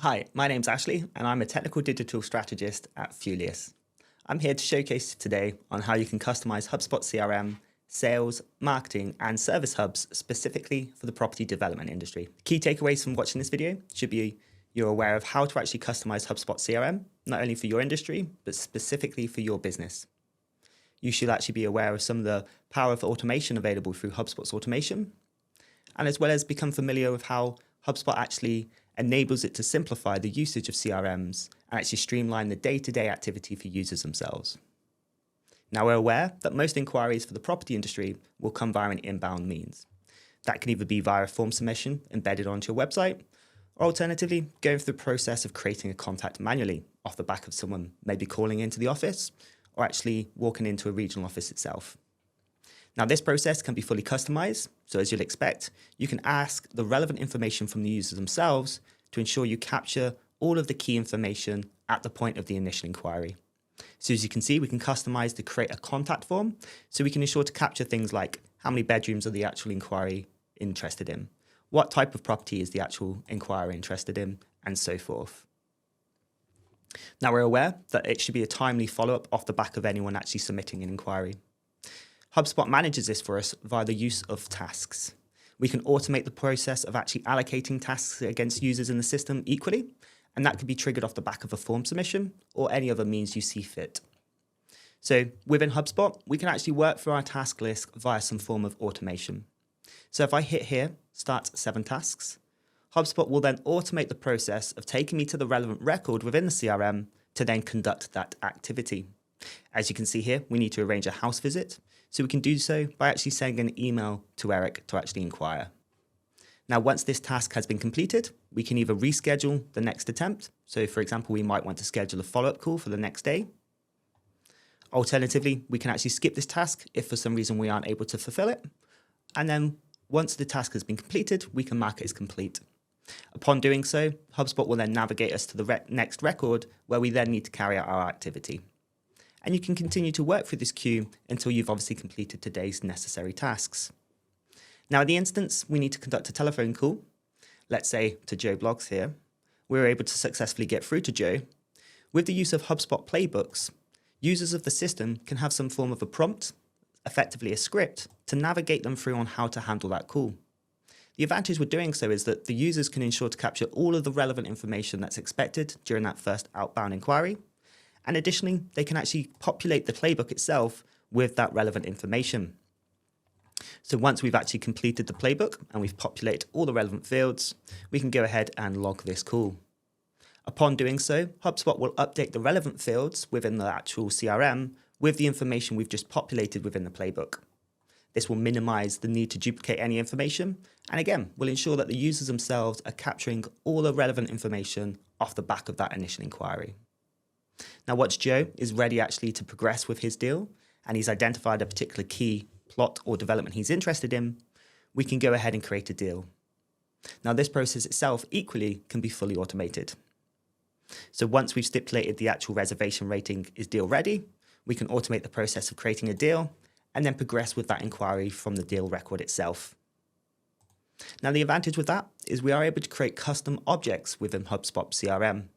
Hi, my name's Ashley, and I'm a technical digital strategist at Fulius. I'm here to showcase today on how you can customize HubSpot CRM, sales, marketing, and service hubs specifically for the property development industry. Key takeaways from watching this video should be you're aware of how to actually customize HubSpot CRM, not only for your industry, but specifically for your business. You should actually be aware of some of the power of automation available through HubSpot's automation, and as well as become familiar with how HubSpot actually enables it to simplify the usage of CRMs and actually streamline the day-to-day activity for users themselves. Now, we're aware that most inquiries for the property industry will come via an inbound means. That can either be via a form submission embedded onto your website, or alternatively, going through the process of creating a contact manually off the back of someone maybe calling into the office or actually walking into a regional office itself. Now, this process can be fully customized, so as you'd expect, you can ask the relevant information from the users themselves to ensure you capture all of the key information at the point of the initial inquiry. So as you can see, we can customize to create a contact form, so we can ensure to capture things like how many bedrooms are the actual inquiry interested in, what type of property is the actual inquiry interested in, and so forth. Now, we're aware that it should be a timely follow-up off the back of anyone actually submitting an inquiry. HubSpot manages this for us via the use of tasks. We can automate the process of actually allocating tasks against users in the system equally, and that could be triggered off the back of a form submission or any other means you see fit. So within HubSpot, we can actually work through our task list via some form of automation. So if I hit here, start 7 tasks, HubSpot will then automate the process of taking me to the relevant record within the CRM to then conduct that activity. As you can see here, we need to arrange a house visit. So we can do so by actually sending an email to Eric to actually inquire. Now, once this task has been completed, we can either reschedule the next attempt. So for example, we might want to schedule a follow-up call for the next day. Alternatively, we can actually skip this task if for some reason we aren't able to fulfill it. And then once the task has been completed, we can mark it as complete. Upon doing so, HubSpot will then navigate us to the next record where we then need to carry out our activity. And you can continue to work through this queue until you've obviously completed today's necessary tasks. Now, in the instance, we need to conduct a telephone call, let's say to Joe Bloggs here. We're able to successfully get through to Joe. With the use of HubSpot Playbooks, users of the system can have some form of a prompt, effectively a script, to navigate them through on how to handle that call. The advantage with doing so is that the users can ensure to capture all of the relevant information that's expected during that first outbound inquiry. And additionally, they can actually populate the playbook itself with that relevant information. So once we've actually completed the playbook and we've populated all the relevant fields, we can go ahead and log this call. Upon doing so, HubSpot will update the relevant fields within the actual CRM with the information we've just populated within the playbook. This will minimize the need to duplicate any information, and again, will ensure that the users themselves are capturing all the relevant information off the back of that initial inquiry. Now, once Joe is ready actually to progress with his deal, and he's identified a particular key plot or development he's interested in, we can go ahead and create a deal. Now, this process itself equally can be fully automated. So once we've stipulated the actual reservation rating is deal ready, we can automate the process of creating a deal and then progress with that inquiry from the deal record itself. Now, the advantage with that is we are able to create custom objects within HubSpot CRM.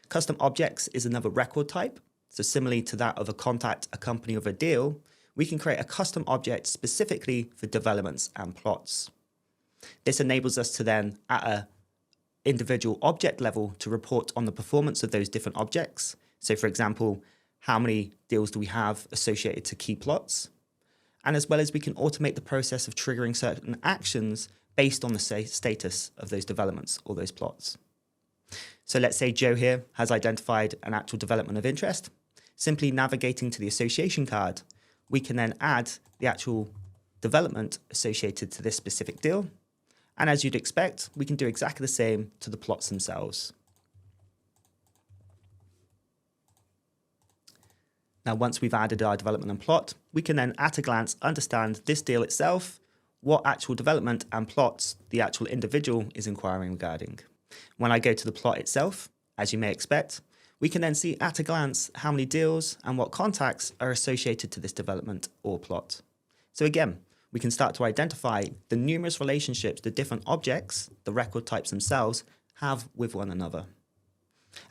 Custom objects is another record type. So similarly to that of a contact, a company, of a deal, we can create a custom object specifically for developments and plots. This enables us to then, at an individual object level, to report on the performance of those different objects. So for example, how many deals do we have associated to key plots? And as well as we can automate the process of triggering certain actions based on the status of those developments or those plots. So let's say Joe here has identified an actual development of interest. Simply navigating to the association card, we can then add the actual development associated to this specific deal. And as you'd expect, we can do exactly the same to the plots themselves. Now, once we've added our development and plot, we can then at a glance understand this deal itself, what actual development and plots the actual individual is inquiring regarding. When I go to the plot itself, as you may expect, we can then see at a glance how many deals and what contacts are associated to this development or plot. So again, we can start to identify the numerous relationships the different objects, the record types themselves, have with one another.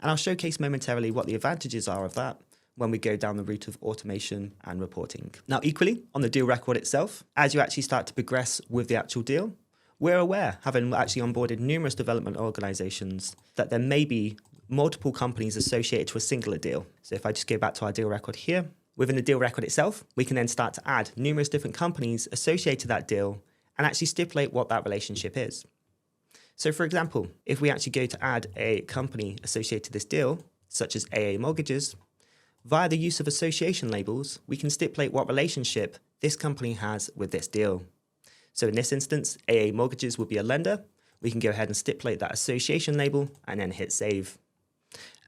And I'll showcase momentarily what the advantages are of that when we go down the route of automation and reporting. Now, equally, on the deal record itself, as you actually start to progress with the actual deal, we're aware, having actually onboarded numerous development organizations, that there may be multiple companies associated to a singular deal. So if I just go back to our deal record here, within the deal record itself, we can then start to add numerous different companies associated to that deal and actually stipulate what that relationship is. So for example, if we actually go to add a company associated to this deal, such as AA Mortgages, via the use of association labels, we can stipulate what relationship this company has with this deal. So in this instance, AA Mortgages would be a lender. We can go ahead and stipulate that association label and then hit save.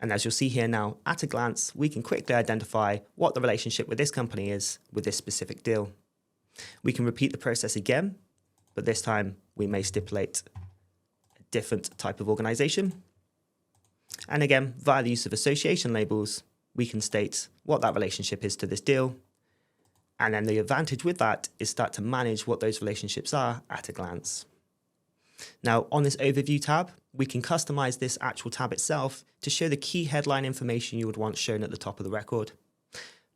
And as you'll see here now, at a glance, we can quickly identify what the relationship with this company is with this specific deal. We can repeat the process again, but this time we may stipulate a different type of organization. And again, via the use of association labels, we can state what that relationship is to this deal. And then the advantage with that is start to manage what those relationships are at a glance. Now, on this overview tab, we can customize this actual tab itself to show the key headline information you would want shown at the top of the record.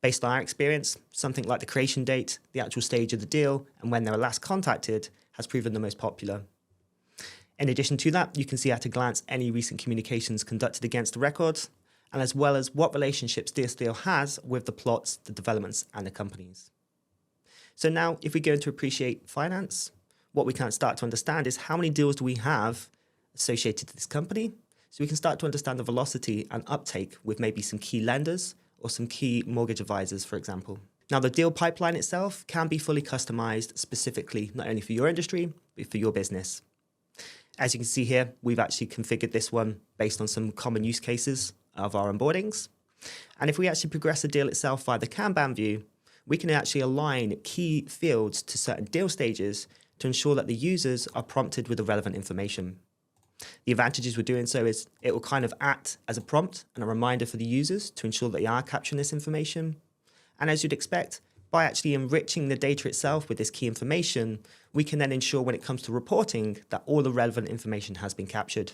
Based on our experience, something like the creation date, the actual stage of the deal, and when they were last contacted has proven the most popular. In addition to that, you can see at a glance any recent communications conducted against the records, and as well as what relationships this deal has with the plots, the developments, and the companies. So now, if we go into Appreciate Finance, what we can start to understand is how many deals do we have associated to this company, so we can start to understand the velocity and uptake with maybe some key lenders or some key mortgage advisors, for example. Now, the deal pipeline itself can be fully customized specifically, not only for your industry, but for your business. As you can see here, we've actually configured this one based on some common use cases of our onboardings. And if we actually progress the deal itself via the Kanban view, we can actually align key fields to certain deal stages to ensure that the users are prompted with the relevant information. The advantages with doing so is it will kind of act as a prompt and a reminder for the users to ensure that they are capturing this information. And as you'd expect, by actually enriching the data itself with this key information, we can then ensure when it comes to reporting that all the relevant information has been captured.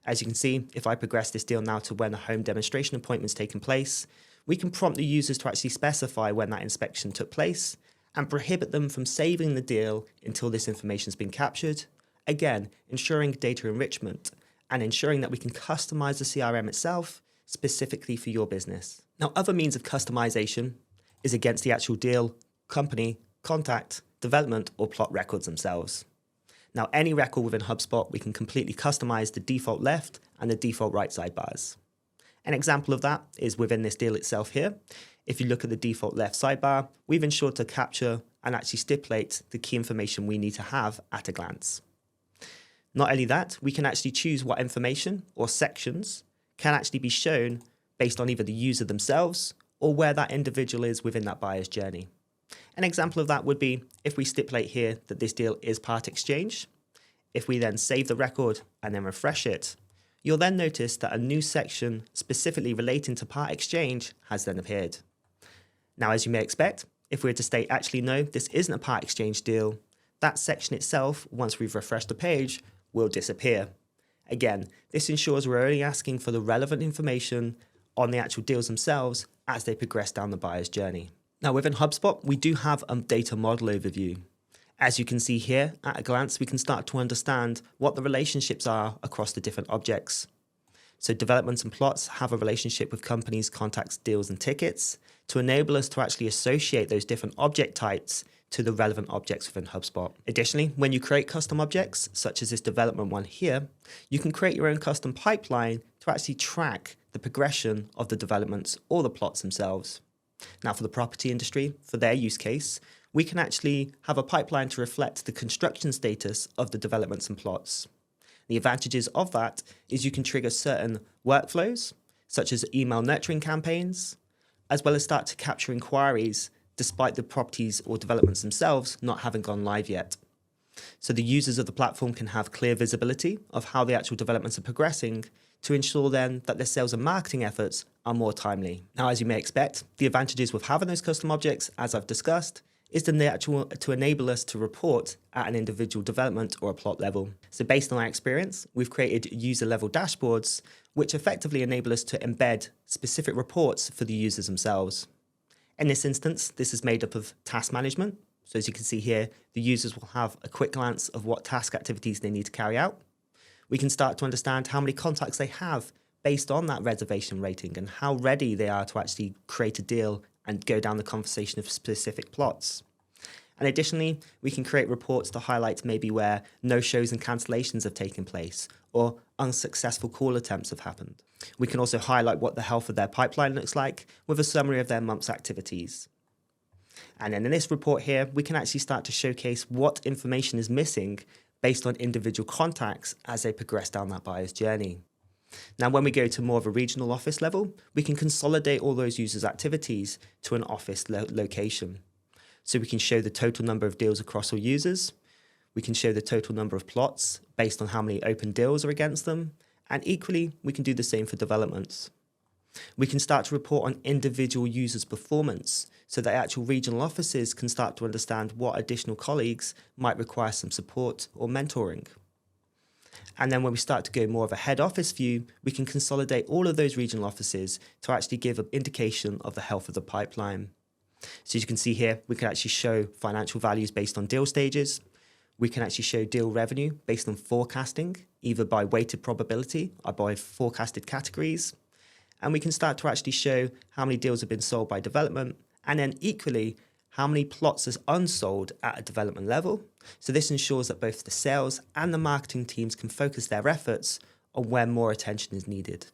As you can see, if I progress this deal now to when a home demonstration appointment's taken place, we can prompt the users to actually specify when that inspection took place and prohibit them from saving the deal until this information has been captured. Again, ensuring data enrichment and ensuring that we can customize the CRM itself specifically for your business. Now, other means of customization is against the actual deal, company, contact, development, or plot records themselves. Now, any record within HubSpot, we can completely customize the default left and the default right sidebars. An example of that is within this deal itself here. If you look at the default left sidebar, we've ensured to capture and actually stipulate the key information we need to have at a glance. Not only that, we can actually choose what information or sections can actually be shown based on either the user themselves or where that individual is within that buyer's journey. An example of that would be if we stipulate here that this deal is part exchange. If we then save the record and then refresh it, you'll then notice that a new section specifically relating to part exchange has then appeared. Now, as you may expect, if we were to state, actually, no, this isn't a part exchange deal, that section itself, once we've refreshed the page, will disappear. Again, this ensures we're only asking for the relevant information on the actual deals themselves as they progress down the buyer's journey. Now, within HubSpot, we do have a data model overview. As you can see here, at a glance, we can start to understand what the relationships are across the different objects. So developments and plots have a relationship with companies, contacts, deals, and tickets to enable us to actually associate those different object types to the relevant objects within HubSpot. Additionally, when you create custom objects, such as this development one here, you can create your own custom pipeline to actually track the progression of the developments or the plots themselves. Now, for the property industry, for their use case, we can actually have a pipeline to reflect the construction status of the developments and plots. The advantages of that is you can trigger certain workflows, such as email nurturing campaigns, as well as start to capture inquiries despite the properties or developments themselves not having gone live yet. So the users of the platform can have clear visibility of how the actual developments are progressing to ensure then that their sales and marketing efforts are more timely. Now, as you may expect, the advantages with having those custom objects, as I've discussed, is to enable us to report at an individual development or a plot level. So based on our experience, we've created user level dashboards which effectively enable us to embed specific reports for the users themselves. In this instance, this is made up of task management. So as you can see here, the users will have a quick glance of what task activities they need to carry out. We can start to understand how many contacts they have based on that reservation rating and how ready they are to actually create a deal and go down the conversation of specific plots. And additionally, we can create reports to highlight maybe where no-shows and cancellations have taken place or unsuccessful call attempts have happened. We can also highlight what the health of their pipeline looks like with a summary of their month's activities. And then in this report here, we can actually start to showcase what information is missing based on individual contacts as they progress down that buyer's journey. Now, when we go to more of a regional office level, we can consolidate all those users' activities to an office location. So we can show the total number of deals across all users. We can show the total number of plots based on how many open deals are against them. And equally, we can do the same for developments. We can start to report on individual users' performance so that actual regional offices can start to understand what additional colleagues might require some support or mentoring. And then when we start to go more of a head office view, we can consolidate all of those regional offices to actually give an indication of the health of the pipeline. So as you can see here, we can actually show financial values based on deal stages. We can actually show deal revenue based on forecasting, either by weighted probability or by forecasted categories. And we can start to actually show how many deals have been sold by development, and then equally, how many plots is unsold at a development level. So this ensures that both the sales and the marketing teams can focus their efforts on where more attention is needed.